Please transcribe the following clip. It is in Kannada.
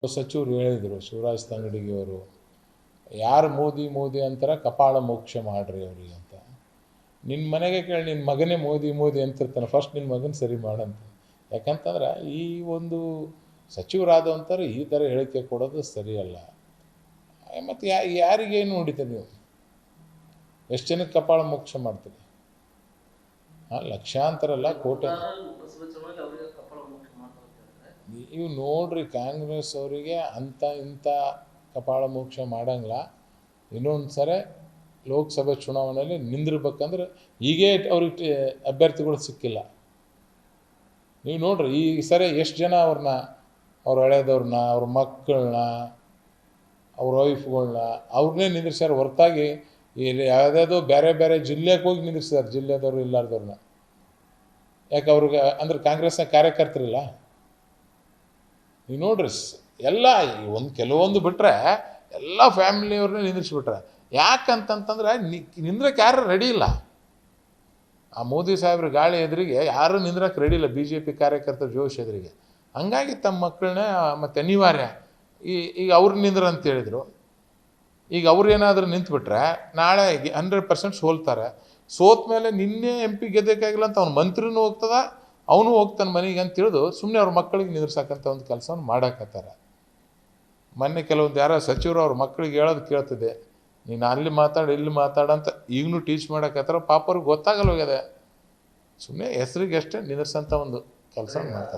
ಸಚಿವರು ಹೇಳಿದರು ಶಿವರಾಜ್ ತಂಗಡಗಿ ಅವರು, ಯಾರು ಮೋದಿ ಮೋದಿ ಅಂತಾರೆ ಕಪಾಳ ಮೋಕ್ಷ ಮಾಡ್ರಿ ಅವ್ರಿಗೆ ಅಂತ. ನಿನ್ನ ಮನೆಗೆ ಕೇಳಿ, ನಿನ್ನ ಮಗನೇ ಮೋದಿ ಮೋದಿ ಅಂತಿರ್ತಾನೆ, ಫಸ್ಟ್ ನಿನ್ನ ಮಗನ ಸರಿ ಮಾಡಂತ. ಯಾಕಂತಂದ್ರೆ ಈ ಒಂದು ಸಚಿವರಾದಂಥವ್ರು ಈ ಥರ ಹೇಳಿಕೆ ಕೊಡೋದು ಸರಿಯಲ್ಲ. ಮತ್ತು ಯಾರಿಗೇನು ಹೊಡಿತೀರಿ ನೀವು? ಎಷ್ಟು ಜನಕ್ಕೆ ಕಪಾಳ ಮೋಕ್ಷ ಮಾಡ್ತೀರಿ? ಲಕ್ಷಾಂತರ ಅಲ್ಲ, ಕೋಟಿ. ನೀವು ನೋಡ್ರಿ, ಕಾಂಗ್ರೆಸ್ ಅವರಿಗೆ ಅಂಥ ಇಂಥ ಕಪಾಳ ಮೋಕ್ಷ ಮಾಡಂಗಿಲ್ಲ. ಇನ್ನೊಂದು ಸರಿ ಲೋಕಸಭೆ ಚುನಾವಣೆಯಲ್ಲಿ ನಿಂದಿರ್ಬೇಕಂದ್ರೆ ಈಗೇ ಅವ್ರಿಗೆ ಅಭ್ಯರ್ಥಿಗಳು ಸಿಕ್ಕಿಲ್ಲ. ನೀವು ನೋಡ್ರಿ, ಈ ಸರಿ ಎಷ್ಟು ಜನ ಅವ್ರ ಹಳೆಯದವ್ರನ್ನ, ಅವ್ರ ಮಕ್ಕಳನ್ನ, ಅವ್ರ ವೈಫ್ಗಳನ್ನ ಅವ್ರನ್ನೇ ನಿಂದಿರ್ಸ್ಯಾರ ಹೊರತಾಗಿ ಇಲ್ಲಿ ಯಾವುದಾದ್ರು ಬೇರೆ ಬೇರೆ ಜಿಲ್ಲೆಗೆ ಹೋಗಿ ನಿಂದಿರ್ಸಿದ್ದಾರೆ, ಜಿಲ್ಲೆದವ್ರು ಇಲ್ಲಾರ್ದವ್ರನ್ನ. ಯಾಕೆ ಅವ್ರಿಗೆ ಅಂದ್ರೆ ಕಾಂಗ್ರೆಸ್ನ ಕಾರ್ಯಕರ್ತರಿಲ್ಲ? ನೀವು ನೋಡ್ರಿ, ಎಲ್ಲ ಕೆಲವೊಂದು ಬಿಟ್ಟರೆ ಎಲ್ಲ ಫ್ಯಾಮಿಲಿಯವ್ರನ್ನೇ ನಿಂದಿರ್ಸಿಬಿಟ್ರೆ. ಯಾಕಂತಂತಂದ್ರೆ ನಿಂದ್ರಕ್ಕೆ ಯಾರು ರೆಡಿ ಇಲ್ಲ. ಆ ಮೋದಿ ಸಾಹೇಬ್ರ ಗಾಳಿ ಎದುರಿಗೆ ಯಾರು ನಿಂದ್ರಕ್ಕೆ ರೆಡಿ ಇಲ್ಲ, ಬಿ ಜೆ ಪಿ ಕಾರ್ಯಕರ್ತರ ಜೋಶ್ ಎದುರಿಗೆ. ಹಂಗಾಗಿ ತಮ್ಮ ಮಕ್ಕಳನ್ನ ಮತ್ತು ಅನಿವಾರ್ಯ ಈಗ ಅವ್ರು ನಿಂದ್ರ ಅಂತ ಹೇಳಿದರು. ಈಗ ಅವ್ರೇನಾದರೂ ನಿಂತುಬಿಟ್ರೆ ನಾಳೆ 100% ಸೋಲ್ತಾರೆ. ಸೋತ ಮೇಲೆ ನಿನ್ನೆ MP ಗೆದ್ದಕ್ಕಾಗಿಲ್ಲ ಅಂತ ಅವ್ನ ಮಂತ್ರಿನೂ ಹೋಗ್ತದ, ಅವನು ಹೋಗ್ತಾನೆ ಮನೆಗೆ ಅಂತ ತಿಳಿದು ಸುಮ್ಮನೆ ಅವ್ರ ಮಕ್ಕಳಿಗೆ ನಿಂದ್ರಸಕ್ಕಂಥ ಒಂದು ಕೆಲಸವನ್ನು ಮಾಡಾಕತ್ತಾರೆ. ಮೊನ್ನೆ ಕೆಲವೊಂದು ಯಾರೋ ಸಚಿವರು ಅವ್ರ ಮಕ್ಕಳಿಗೆ ಹೇಳೋದು ಕೇಳ್ತಿದ್ದೆ, ನೀನು ಅಲ್ಲಿ ಮಾತಾಡು ಇಲ್ಲಿ ಮಾತಾಡಂತ ಈಗಲೂ ಟೀಚ್ ಮಾಡಕತ್ತಾರ. ಪಾಪ ಅವ್ರಿಗೆ ಗೊತ್ತಾಗಲ್ಲ ಹೋಗ್ಯದೆ, ಸುಮ್ಮನೆ ಹೆಸ್ರಿಗೆ ಅಷ್ಟೇ ನಿಂದ್ರಸಂಥ ಒಂದು ಕೆಲಸ ಮಾಡ್ತಾರೆ.